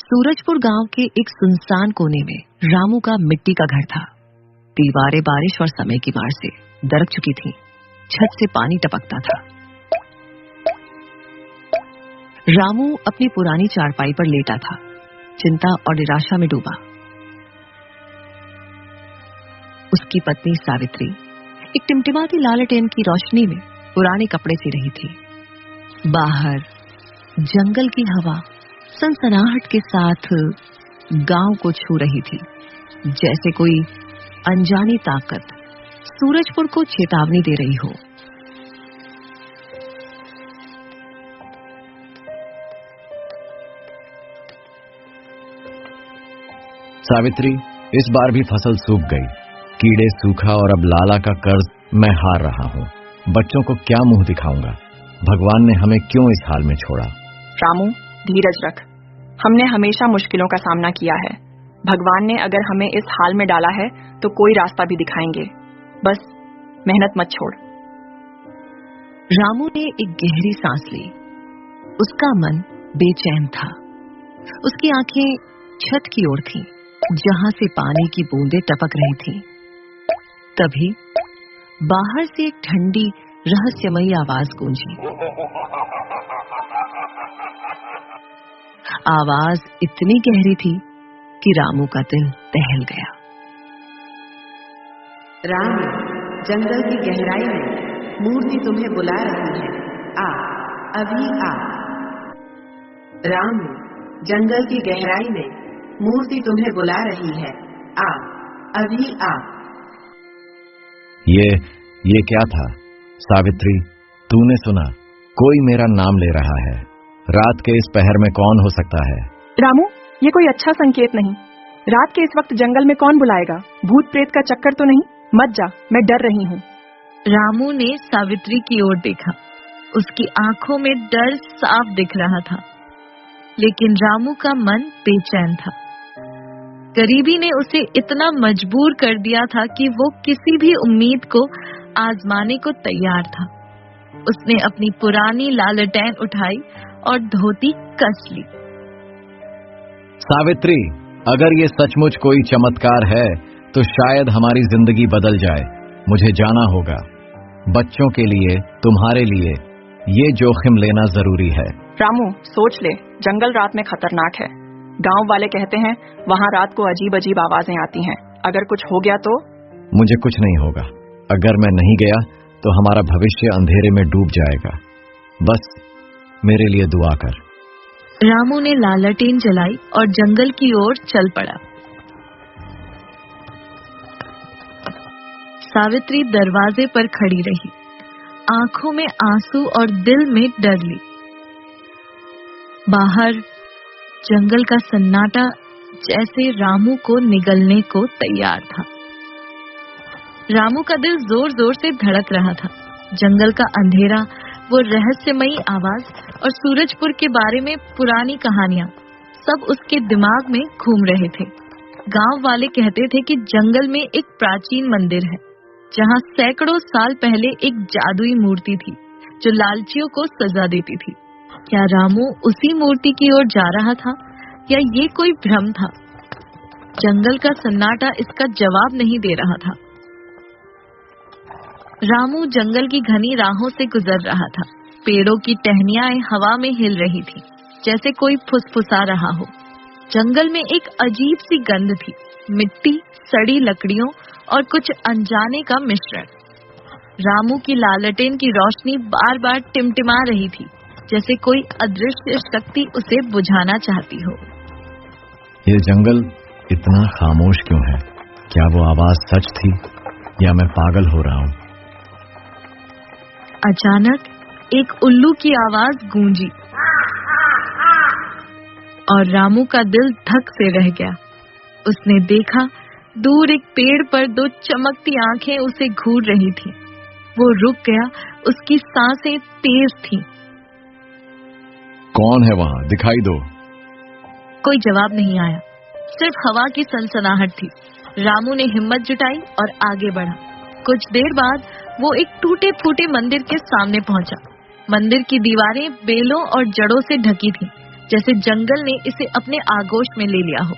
सूरजपुर गांव के एक सुनसान कोने में रामू का मिट्टी का घर था। दीवारें बारिश और समय की मार से दरक चुकी थीं। छत से पानी टपकता था। रामू अपनी पुरानी चारपाई पर लेटा था, चिंता और निराशा में डूबा। उसकी पत्नी सावित्री एक टिमटिमाती लालटेन की रोशनी में पुराने कपड़े सी रही थी। बाहर जंगल की हवा सनसनाहट के साथ गांव को छू रही थी, जैसे कोई अनजानी ताकत सूरजपुर को चेतावनी दे रही हो। सावित्री, इस बार भी फसल सूख गई। कीड़े, सूखा और अब लाला का कर्ज मैं हार रहा हूँ। बच्चों को क्या मुंह दिखाऊंगा? भगवान ने हमें क्यों इस हाल में छोड़ा? रामू, धीरज रख। हमने हमेशा मुश्किलों का सामना किया है। भगवान ने अगर हमें इस हाल में डाला है तो कोई रास्ता भी दिखाएंगे। बस मेहनत मत छोड़। रामू ने एक गहरी सांस ली। उसका मन बेचैन था। उसकी आंखें छत की ओर थीं, जहां से पानी की बूंदें टपक रही थीं। तभी बाहर से एक ठंडी रहस्यमयी आवाज गूंजी। आवाज इतनी गहरी थी कि रामू का दिल दहल गया। रामू, जंगल की गहराई में मूर्ति तुम्हें बुला रही है। आ, अभी आ। रामू, जंगल की गहराई में मूर्ति तुम्हें बुला रही है। आ, अभी आ। ये क्या था? सावित्री, तूने सुना? कोई मेरा नाम ले रहा है। रात के इस पहर में कौन हो सकता है? रामू, ये कोई अच्छा संकेत नहीं। रात के इस वक्त जंगल में कौन बुलाएगा? भूत प्रेत का चक्कर तो नहीं? मत जा, मैं डर रही हूँ। रामू ने सावित्री की ओर देखा। उसकी आंखों में डर साफ दिख रहा था, लेकिन रामू का मन बेचैन था। गरीबी ने उसे इतना मजबूर कर दिया था कि वो किसी भी उम्मीद को आजमाने को तैयार था। उसने अपनी पुरानी लालटेन उठाई और धोती कस ली। सावित्री, अगर ये सचमुच कोई चमत्कार है तो शायद हमारी जिंदगी बदल जाए। मुझे जाना होगा। बच्चों के लिए, तुम्हारे लिए ये जोखिम लेना जरूरी है। रामू, सोच ले, जंगल रात में खतरनाक है। गांव वाले कहते हैं वहाँ रात को अजीब अजीब आवाजें आती हैं। अगर कुछ हो गया तो? मुझे कुछ नहीं होगा। अगर मैं नहीं गया तो हमारा भविष्य अंधेरे में डूब जाएगा। बस मेरे लिए दुआ कर। रामू ने लालटेन जलाई और जंगल की ओर चल पड़ा। सावित्री दरवाजे पर खड़ी रही, आंखों में आंसू और दिल में डर ली। बाहर जंगल का सन्नाटा जैसे रामू को निगलने को तैयार था। रामू का दिल जोर जोर से धड़क रहा था। जंगल का अंधेरा, वो रहस्यमयी आवाज और सूरजपुर के बारे में पुरानी कहानियां सब उसके दिमाग में घूम रहे थे। गांव वाले कहते थे कि जंगल में एक प्राचीन मंदिर है, जहां सैकड़ों साल पहले एक जादुई मूर्ति थी जो लालचियों को सजा देती थी। क्या रामू उसी मूर्ति की ओर जा रहा था या ये कोई भ्रम था? जंगल का सन्नाटा इसका जवाब नहीं दे रहा था। रामू जंगल की घनी राहों से गुजर रहा था। पेड़ों की टहनियां हवा में हिल रही थी, जैसे कोई फुसफुसा रहा हो। जंगल में एक अजीब सी गंध थी, मिट्टी, सड़ी लकड़ियों और कुछ अनजाने का मिश्रण। रामू की लालटेन की रोशनी बार बार टिमटिमा रही थी, जैसे कोई अदृश्य शक्ति उसे बुझाना चाहती हो। ये जंगल इतना खामोश क्यों है? क्या वो आवाज सच थी या मैं पागल हो रहा हूँ? अचानक एक उल्लू की आवाज गूंजी और रामू का दिल धक से रह गया। उसने देखा, दूर एक पेड़ पर दो चमकती आंखें उसे घूर रही थी। वो रुक गया, उसकी सांसें तेज थीं। कौन है वहाँ? दिखाई दो। कोई जवाब नहीं आया, सिर्फ हवा की सनसनाहट थी। रामू ने हिम्मत जुटाई और आगे बढ़ा। कुछ देर बाद वो एक टूटे फूटे मंदिर के सामने पहुंचा। मंदिर की दीवारें बेलों और जड़ों से ढकी थीं। जैसे जंगल ने इसे अपने आगोश में ले लिया हो।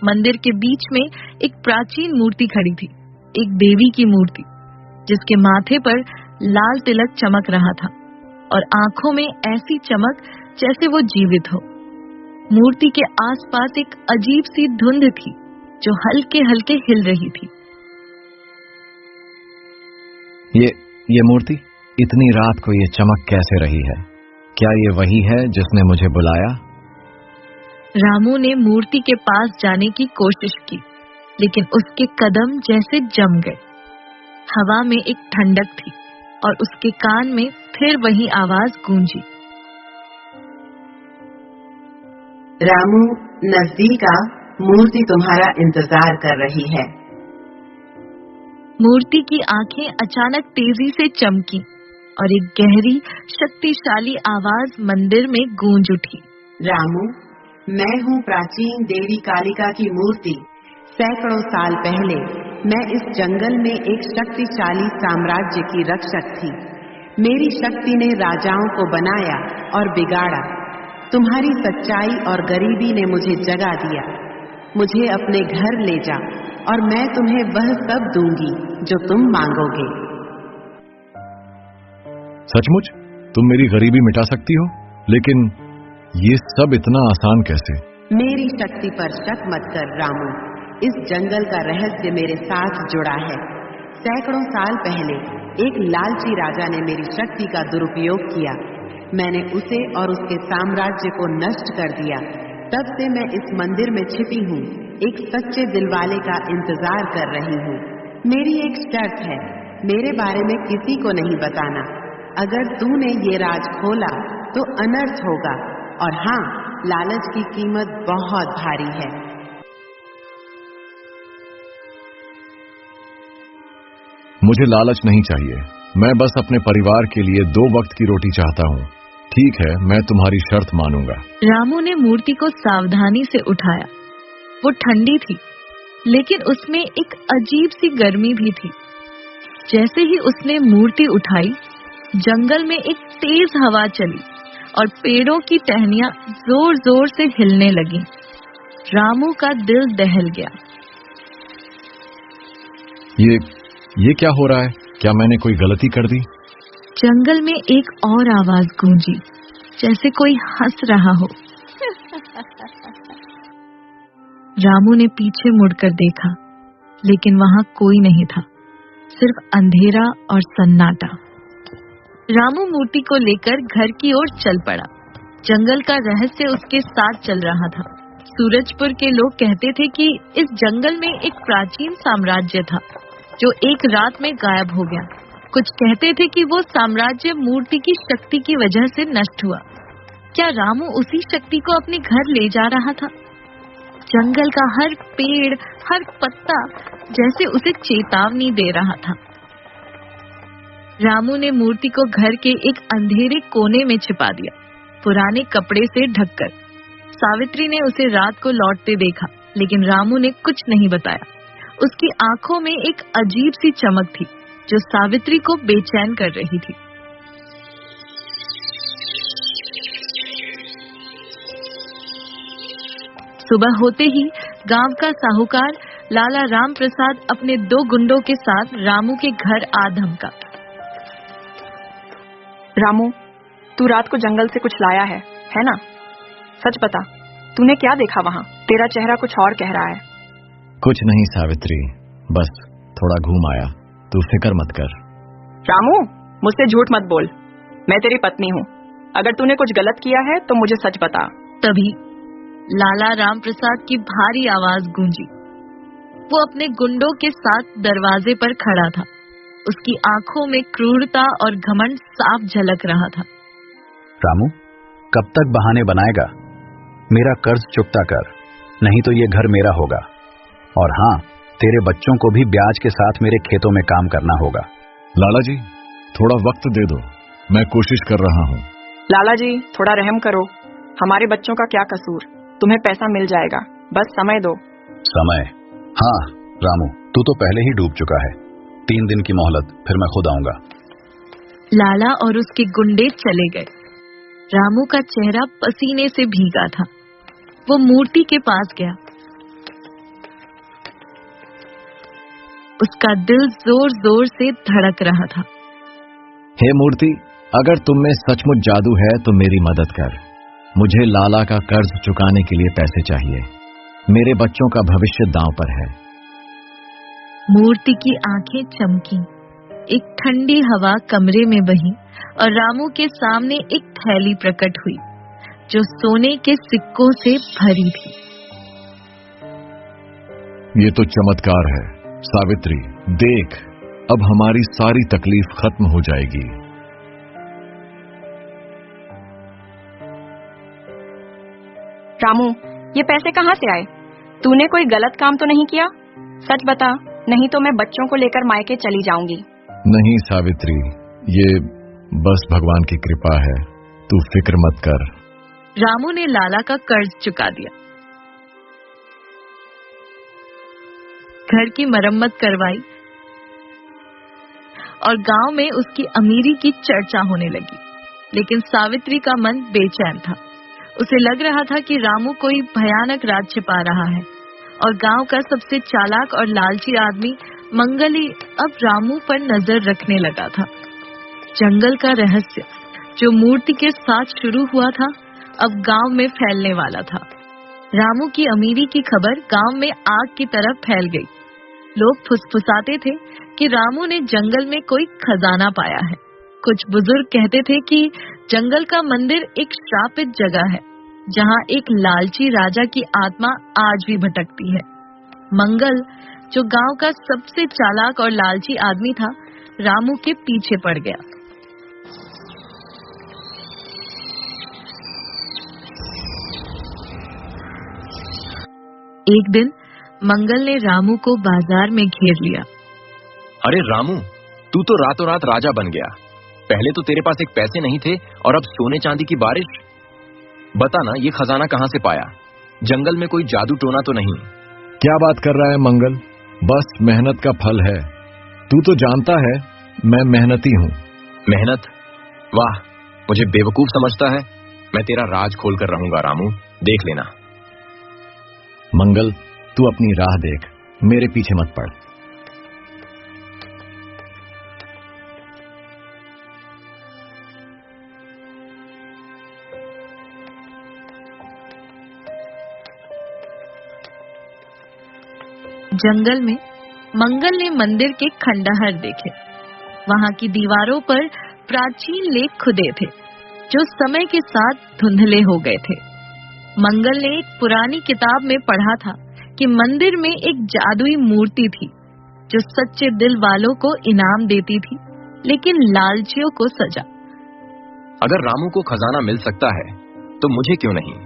मंदिर के बीच में एक प्राचीन मूर्ति खड़ी थी, एक देवी की मूर्ति, जिसके माथे पर लाल तिलक चमक रहा था और आंखों में ऐसी चमक जैसे वो जीवित हो। मूर्ति के आसपास एक अजीब सी धुंध थी जो हल्के हल्के हिल रही थी। ये मूर्ति इतनी रात को ये चमक कैसे रही है? क्या ये वही है जिसने मुझे बुलाया? रामू ने मूर्ति के पास जाने की कोशिश की, लेकिन उसके कदम जैसे जम गए। हवा में एक ठंडक थी और उसके कान में फिर वही आवाज गूंजी। रामू, नजदीक आ, मूर्ति तुम्हारा इंतजार कर रही है। मूर्ति की आंखें अचानक तेजी से चमकी और एक गहरी शक्तिशाली आवाज मंदिर में गूंज उठी। रामू, मैं हूँ प्राचीन देवी कालिका की मूर्ति। सैकड़ों साल पहले मैं इस जंगल में एक शक्तिशाली साम्राज्य की रक्षक थी। मेरी शक्ति ने राजाओं को बनाया और बिगाड़ा। तुम्हारी सच्चाई और गरीबी ने मुझे जगा दिया। मुझे अपने घर ले जा और मैं तुम्हें वह सब दूंगी जो तुम मांगोगे। सचमुच तुम मेरी गरीबी मिटा सकती हो, लेकिन ये सब इतना आसान कैसे? मेरी शक्ति पर शक मत कर रामू। इस जंगल का रहस्य मेरे साथ जुड़ा है। सैकड़ों साल पहले एक लालची राजा ने मेरी शक्ति का दुरुपयोग किया। मैंने उसे और उसके साम्राज्य को नष्ट कर दिया। तब से मैं इस मंदिर में छिपी हूँ, एक सच्चे दिलवाले का इंतजार कर रही हूँ। मेरी एक शर्त है, मेरे बारे में किसी को नहीं बताना। अगर तूने ये राज खोला तो अनर्थ होगा, और हाँ, लालच की कीमत बहुत भारी है। मुझे लालच नहीं चाहिए। मैं बस अपने परिवार के लिए 2 वक्त की रोटी चाहता हूँ। ठीक है, मैं तुम्हारी शर्त मानूंगा। रामू ने मूर्ति को सावधानी से उठाया। वो ठंडी थी, लेकिन उसमें एक अजीब सी गर्मी भी थी। जैसे ही उसने मूर्ति उठाई, जंगल में एक तेज हवा चली और पेड़ों की टहनियां जोर जोर से हिलने लगी। रामू का दिल दहल गया। ये क्या हो रहा है? क्या मैंने कोई गलती कर दी? जंगल में एक और आवाज गूंजी, जैसे कोई हंस रहा हो। रामू ने पीछे मुड़कर देखा, लेकिन वहां कोई नहीं था, सिर्फ अंधेरा और सन्नाटा। रामू मूर्ति को लेकर घर की ओर चल पड़ा। जंगल का रहस्य उसके साथ चल रहा था। सूरजपुर के लोग कहते थे कि इस जंगल में एक प्राचीन साम्राज्य था जो एक रात में गायब हो गया। कुछ कहते थे कि वो साम्राज्य मूर्ति की शक्ति की वजह से नष्ट हुआ। क्या रामू उसी शक्ति को अपने घर ले जा रहा था? जंगल का हर पेड़, हर पत्ता जैसे उसे चेतावनी दे रहा था। रामू ने मूर्ति को घर के एक अंधेरे कोने में छिपा दिया, पुराने कपड़े से ढककर। सावित्री ने उसे रात को लौटते देखा, लेकिन रामू ने कुछ नहीं बताया। उसकी आंखों में एक अजीब सी चमक थी जो सावित्री को बेचैन कर रही थी। सुबह होते ही गांव का साहूकार लाला राम प्रसाद अपने 2 गुंडों के साथ रामू के घर आ धमका। रामू, तू रात को जंगल से कुछ लाया है ना? सच बता, तूने क्या देखा वहाँ? तेरा चेहरा कुछ और कह रहा है। कुछ नहीं सावित्री, बस थोड़ा घूम आया। तू फिक्र मत कर। रामू, मुझसे झूठ मत बोल। मैं तेरी पत्नी हूँ। अगर तूने कुछ गलत किया है तो मुझे सच बता। तभी लाला राम प्रसाद की भारी आवाज गूंजी। वो अपने गुंडों के साथ दरवाजे पर खड़ा था। उसकी आंखों में क्रूरता और घमंड साफ झलक रहा था। रामू, कब तक बहाने बनाएगा? मेरा कर्ज चुकता कर, नहीं तो ये घर मेरा होगा। और हाँ, तेरे बच्चों को भी ब्याज के साथ मेरे खेतों में काम करना होगा। लाला जी, थोड़ा वक्त दे दो, मैं कोशिश कर रहा हूँ। लाला जी, थोड़ा रहम करो। हमारे बच्चों का क्या कसूर? तुम्हें पैसा मिल जाएगा, बस समय दो। समय? हाँ रामू, तू तो पहले ही डूब चुका है। 3 दिन की मोहलत, फिर मैं खुद आऊंगा। लाला और उसके गुंडे चले गए। रामू का चेहरा पसीने से भीगा था। वो मूर्ति के पास गया। उसका दिल जोर जोर से धड़क रहा था। हे मूर्ति, अगर तुम में सचमुच जादू है तो मेरी मदद कर। मुझे लाला का कर्ज चुकाने के लिए पैसे चाहिए। मेरे बच्चों का भविष्य दांव पर है। मूर्ति की आंखें चमकी। एक ठंडी हवा कमरे में बही और रामू के सामने एक थैली प्रकट हुई जो सोने के सिक्कों से भरी थी। ये तो चमत्कार है सावित्री। देख, अब हमारी सारी तकलीफ खत्म हो जाएगी। रामू, ये पैसे कहाँ से आए? तूने कोई गलत काम तो नहीं किया? सच बता, नहीं तो मैं बच्चों को लेकर मायके चली जाऊंगी। नहीं सावित्री, ये बस भगवान की कृपा है। तू फिक्र मत कर। रामू ने लाला का कर्ज चुका दिया, घर की मरम्मत करवाई और गांव में उसकी अमीरी की चर्चा होने लगी। लेकिन सावित्री का मन बेचैन था। उसे लग रहा था कि रामू कोई भयानक राज छिपा रहा है और गांव का सबसे चालाक और लालची आदमी मंगल ही अब रामू पर नजर रखने लगा था। जंगल का रहस्य जो मूर्ति के साथ शुरू हुआ था, अब गांव में फैलने वाला था। रामू की अमीरी की खबर गांव में आग की तरह फैल गई। लोग फुसफुसाते थे कि रामू ने जंगल में कोई खजाना पाया है। कुछ बुजुर्ग कहते थे कि जंगल का मंदिर एक श्रापित जगह है जहां एक लालची राजा की आत्मा आज भी भटकती है। मंगल, जो गांव का सबसे चालाक और लालची आदमी था, रामू के पीछे पड़ गया। एक दिन मंगल ने रामू को बाजार में घेर लिया। अरे रामू, तू तो रातों रात राजा बन गया। पहले तो तेरे पास एक पैसे नहीं थे और अब सोने चांदी की बारिश। बता ना, ये खजाना कहाँ से पाया? जंगल में कोई जादू टोना तो नहीं? क्या बात कर रहा है मंगल? बस मेहनत का फल है। तू तो जानता है मैं मेहनती हूँ। मेहनत? वाह, मुझे बेवकूफ समझता है। मैं तेरा राज खोल कर रहूंगा रामू, देख लेना। मंगल, तू अपनी राह देख, मेरे पीछे मत पड़। जंगल में मंगल ने मंदिर के खंडहर देखे। वहां की दीवारों पर प्राचीन लेख खुदे थे जो समय के साथ धुंधले हो गए थे। मंगल ने एक पुरानी किताब में पढ़ा था कि मंदिर में एक जादुई मूर्ति थी जो सच्चे दिल वालों को इनाम देती थी, लेकिन लालचियों को सजा। अगर रामू को खजाना मिल सकता है तो मुझे क्यों नहीं?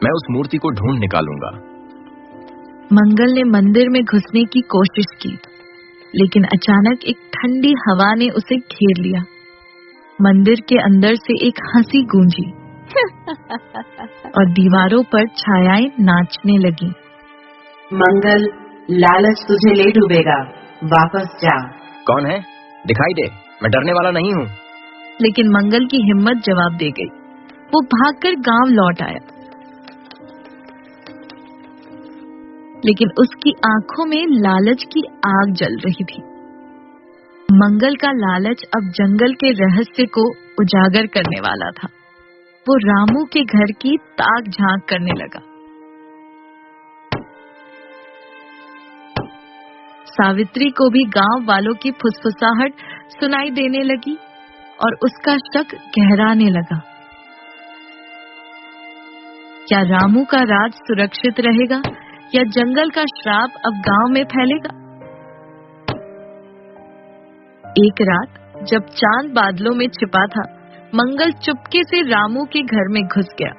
मैं उस मूर्ति को ढूंढ निकालूंगा। मंगल ने मंदिर में घुसने की कोशिश की, लेकिन अचानक एक ठंडी हवा ने उसे घेर लिया। मंदिर के अंदर से एक हंसी गूंजी और दीवारों पर छायाएं नाचने लगी। मंगल, लालच तुझे ले डूबेगा, वापस जा। कौन है? दिखाई दे, मैं डरने वाला नहीं हूँ। लेकिन मंगल की हिम्मत जवाब दे गई। वो भागकर गांव लौट आया, लेकिन उसकी आंखों में लालच की आग जल रही थी। मंगल का लालच अब जंगल के रहस्य को उजागर करने वाला था। वो रामू के घर की ताक झांक करने लगा। सावित्री को भी गांव वालों की फुसफुसाहट सुनाई देने लगी और उसका शक गहराने लगा। क्या रामू का राज सुरक्षित रहेगा या जंगल का श्राप अब गांव में फैलेगा? एक रात जब चांद बादलों में छिपा था, मंगल चुपके से रामू के घर में घुस गया।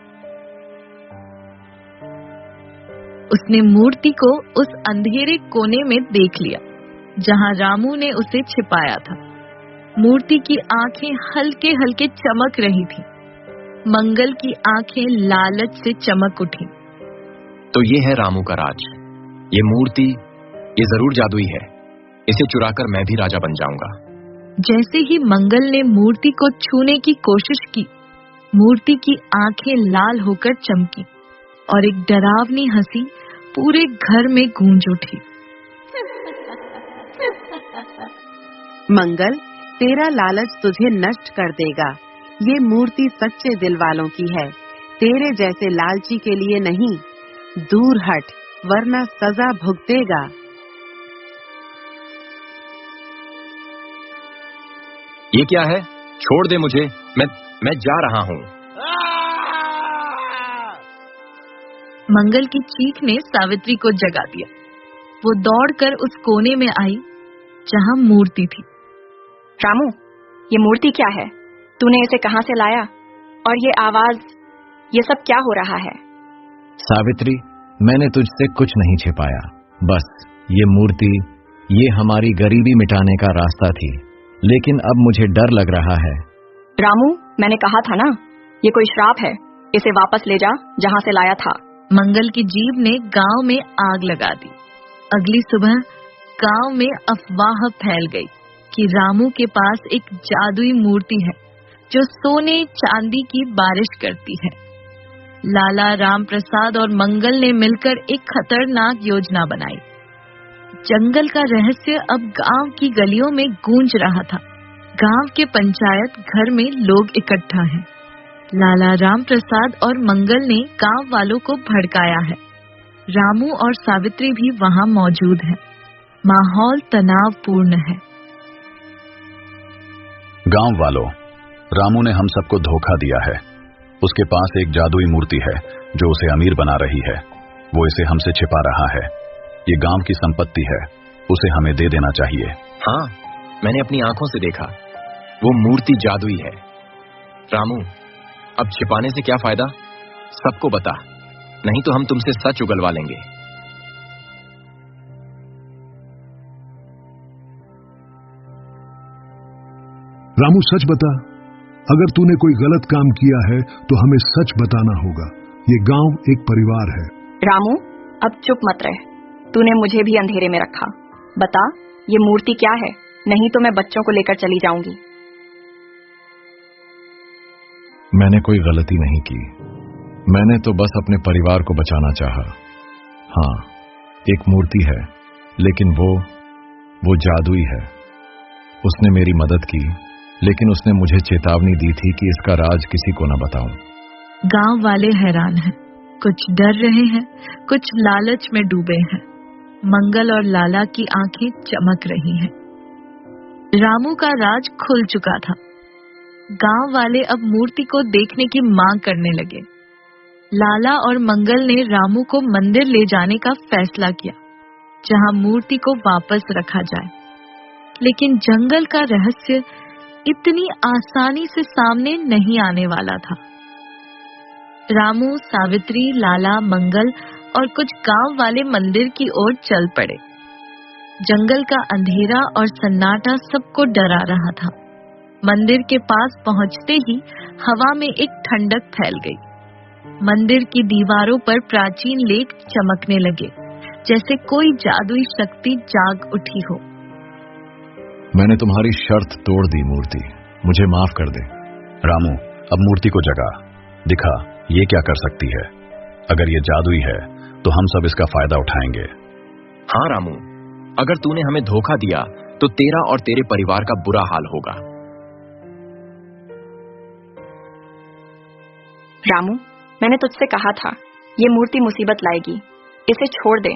उसने मूर्ति को उस अंधेरे कोने में देख लिया जहां रामू ने उसे छिपाया था। मूर्ति की आंखें हल्के हल्के चमक रही थी। मंगल की आंखें लालच से चमक उठी। तो ये है रामू का राज। ये मूर्ति, ये जरूर जादुई है। इसे चुराकर मैं भी राजा बन जाऊंगा। जैसे ही मंगल ने मूर्ति को छूने की कोशिश की, मूर्ति की आंखें लाल होकर चमकी और एक डरावनी हंसी पूरे घर में गूंज उठी। मंगल, तेरा लालच तुझे नष्ट कर देगा। ये मूर्ति सच्चे दिल वालों की है, तेरे जैसे लालची के लिए नहीं। दूर हट, वरना सजा भुगतेगा। ये क्या है? छोड़ दे मुझे, मैं जा रहा हूँ। मंगल की चीख ने सावित्री को जगा दिया। वो दौड़कर उस कोने में आई जहाँ मूर्ति थी। रामू, ये मूर्ति क्या है? तूने इसे कहाँ से लाया? और ये आवाज, ये सब क्या हो रहा है? सावित्री, मैंने तुझसे कुछ नहीं छिपाया। बस ये मूर्ति, ये हमारी गरीबी मिटाने का रास्ता थी, लेकिन अब मुझे डर लग रहा है। रामू, मैंने कहा था ना, ये कोई श्राप है। इसे वापस ले जा जहाँ से लाया था। मंगल की जीभ ने गांव में आग लगा दी। अगली सुबह गांव में अफवाह फैल गई कि रामू के पास एक जादुई मूर्ति है जो सोने चांदी की बारिश करती है। लाला, राम प्रसाद और मंगल ने मिलकर एक खतरनाक योजना बनाई। जंगल का रहस्य अब गांव की गलियों में गूंज रहा था। गांव के पंचायत घर में लोग इकट्ठा हैं। लाला, राम प्रसाद और मंगल ने गांव वालों को भड़काया है। रामू और सावित्री भी वहां मौजूद है। माहौल तनावपूर्ण है। गांव वालों, रामू ने हम सबको धोखा दिया है। उसके पास एक जादुई मूर्ति है जो उसे अमीर बना रही है। वो इसे हमसे छिपा रहा है। ये गांव की संपत्ति है, उसे हमें दे देना चाहिए। हाँ, मैंने अपनी आंखों से देखा, वो मूर्ति जादुई है। रामू, अब छिपाने से क्या फायदा? सबको बता, नहीं तो हम तुमसे सच उगलवा लेंगे। रामू, सच बता। अगर तूने कोई गलत काम किया है तो हमें सच बताना होगा। ये गांव एक परिवार है। रामू, अब चुप मत रह। तूने मुझे भी अंधेरे में रखा। बता, ये मूर्ति क्या है? नहीं तो मैं बच्चों को लेकर चली जाऊंगी। मैंने कोई गलती नहीं की। मैंने तो बस अपने परिवार को बचाना चाहा। हाँ, एक मूर्ति है, लेकिन वो जादुई है। उसने मेरी मदद की, लेकिन उसने मुझे चेतावनी दी थी कि इसका राज किसी को न बताऊं। गांव वाले हैरान हैं, कुछ डर रहे हैं, कुछ लालच में डूबे हैं। मंगल और लाला की आंखें चमक रही हैं। रामू का राज खुल चुका था। गांव वाले अब मूर्ति को देखने की मांग करने लगे। लाला और मंगल ने रामू को मंदिर ले जाने का फैसला किया, जहां मूर्ति को वापस रखा जाए। लेकिन जंगल का रहस्य इतनी आसानी से सामने नहीं आने वाला था। रामू, सावित्री, लाला, मंगल और कुछ गांव वाले मंदिर की ओर चल पड़े। जंगल का अंधेरा और सन्नाटा सबको डरा रहा था। मंदिर के पास पहुंचते ही हवा में एक ठंडक फैल गई। मंदिर की दीवारों पर प्राचीन लेख चमकने लगे, जैसे कोई जादुई शक्ति जाग उठी हो। मैंने तुम्हारी शर्त तोड़ दी मूर्ति, मुझे माफ कर दे। रामू, अब मूर्ति को जगा, दिखा ये क्या कर सकती है। अगर ये जादुई है तो हम सब इसका फायदा उठाएंगे। हाँ रामू, अगर तूने हमें धोखा दिया तो तेरा और तेरे परिवार का बुरा हाल होगा। रामू, मैंने तुझसे कहा था, ये मूर्ति मुसीबत लाएगी। इसे छोड़ दे,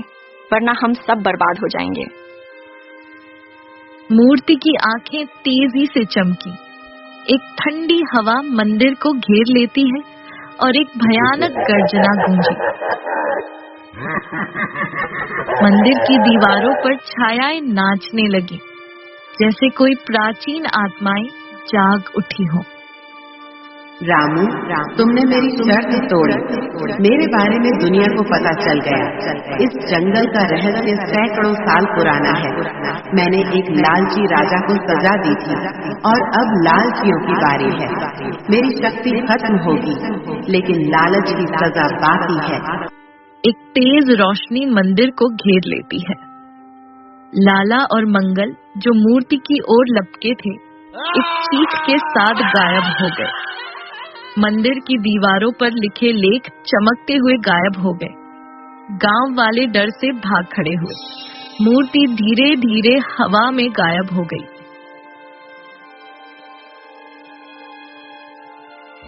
वरना हम सब बर्बाद हो जाएंगे। मूर्ति की आंखें तेजी से चमकी। एक ठंडी हवा मंदिर को घेर लेती है और एक भयानक गर्जना गूंजी। मंदिर की दीवारों पर छायाएं नाचने लगी, जैसे कोई प्राचीन आत्माएं जाग उठी हो। रामू, तुमने मेरी शर्त तोड़ी। मेरे बारे में दुनिया को पता चल गया। इस जंगल का रहस्य सैकड़ों साल पुराना है। मैंने एक लालची राजा को सजा दी थी और अब लालचियों की बारी है। मेरी शक्ति खत्म होगी, लेकिन लालच की सजा बाकी है। एक तेज रोशनी मंदिर को घेर लेती है। लाला और मंगल, जो मूर्ति की ओर लपके थे, एक चीख के साथ गायब हो गए। मंदिर की दीवारों पर लिखे लेख चमकते हुए गायब हो गए। गांव वाले डर से भाग खड़े हुए। मूर्ति धीरे धीरे हवा में गायब हो गई।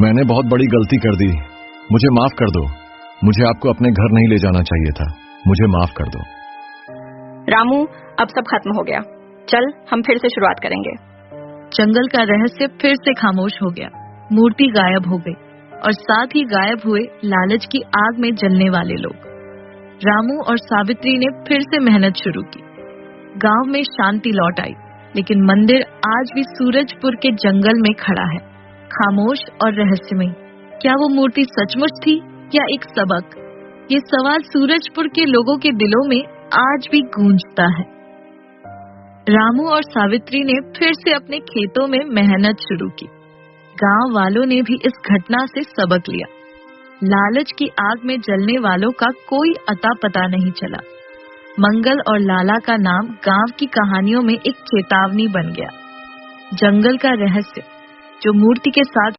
मैंने बहुत बड़ी गलती कर दी, मुझे माफ कर दो। मुझे आपको अपने घर नहीं ले जाना चाहिए था, मुझे माफ कर दो। रामू, अब सब खत्म हो गया, चल हम फिर से शुरुआत करेंगे। जंगल का रहस्य फिर से खामोश हो गया। मूर्ति गायब हो गई और साथ ही गायब हुए लालच की आग में जलने वाले लोग। रामू और सावित्री ने फिर से मेहनत शुरू की। गांव में शांति लौट आई, लेकिन मंदिर आज भी सूरजपुर के जंगल में खड़ा है, खामोश और रहस्यमय। क्या वो मूर्ति सचमुच थी या एक सबक? ये सवाल सूरजपुर के लोगों के दिलों में आज भी गूंजता है। रामू और सावित्री ने फिर से अपने खेतों में मेहनत शुरू की। गांव वालों ने भी इस घटना से सबक लिया। लालच की आग में जलने वालों का कोई अता पता नहीं चला। मंगल और लाला का नाम गांव की कहानियों में एक चेतावनी बन गया। जंगल का रहस्य जो मूर्ति के साथ